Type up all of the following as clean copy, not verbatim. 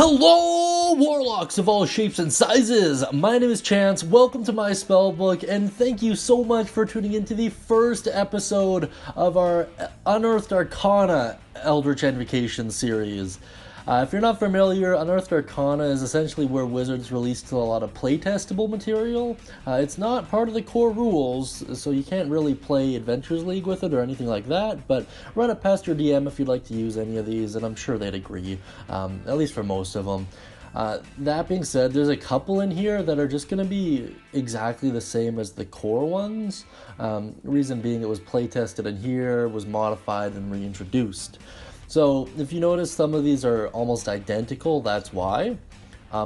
Hello, warlocks of all shapes and sizes! My name is Chance, welcome to my spellbook, and thank you so much for tuning into the first episode of our Unearthed Arcana Eldritch Invocation series. If you're not familiar, Unearthed Arcana is essentially where Wizards released a lot of playtestable material. It's not part of the core rules, so you can't really play Adventures League with it or anything like that, but run it past your DM if you'd like to use any of these, and I'm sure they'd agree, at least for most of them. That being said, there's a couple in here that are just going to be exactly the same as the core ones. Reason being it was playtested in here, was modified and reintroduced. So, if you notice some of these are almost identical, that's why.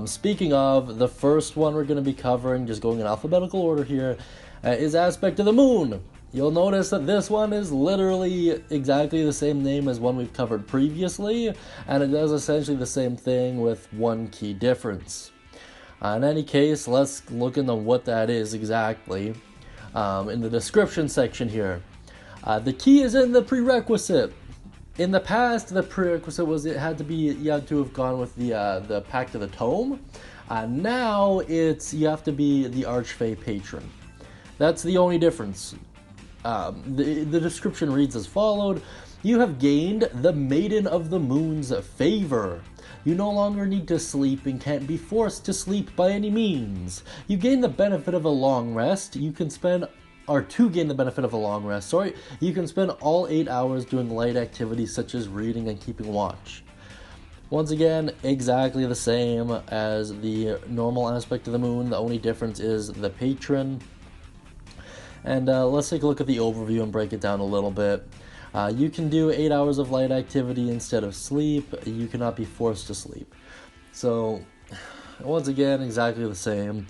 Speaking of, the first one we're going to be covering, just going in alphabetical order here, is Aspect of the Moon. You'll notice that this one is literally exactly the same name as one we've covered previously, and it does essentially the same thing with one key difference. In any case, let's look into what that is exactly in the description section here. The key is in the prerequisite. In the past, the prerequisite was you had to have gone with the Pact of the Tome. Now it's you have to be the Archfey patron. That's the only difference. The description reads as followed: you have gained the Maiden of the Moon's favor. You no longer need to sleep and can't be forced to sleep by any means. You gain the benefit of a long rest. You can spend to gain the benefit of a long rest, you can spend all 8 hours doing light activities such as reading and keeping watch. Once again, exactly the same as the normal Aspect of the Moon. The only difference is the patron. And let's take a look at the overview and break it down a little bit. You can do 8 hours of light activity instead of sleep. You cannot be forced to sleep. So, once again, exactly the same.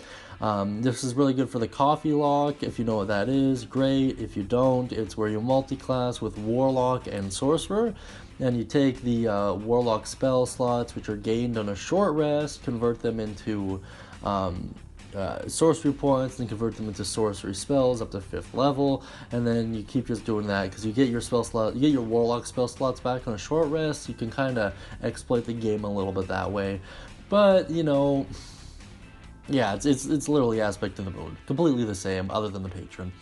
This is really good for the coffee lock. If you know what that is, great. If you don't, it's where you multi-class with Warlock and Sorcerer, and you take the Warlock spell slots, which are gained on a short rest, convert them into sorcery points, and convert them into sorcery spells up to 5th level, and then you keep just doing that because you get your Warlock spell slots back on a short rest. You can kind of exploit the game a little bit that way, but you know. Yeah, it's literally Aspect of the Moon. Completely the same, other than the patron.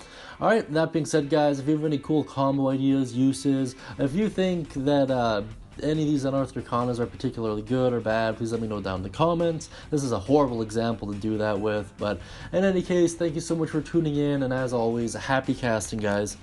Alright, that being said, guys, if you have any cool combo ideas, uses, if you think that any of these Unearthed Arcanas are particularly good or bad, please let me know down in the comments. This is a horrible example to do that with, but in any case, thank you so much for tuning in, and as always, happy casting, guys.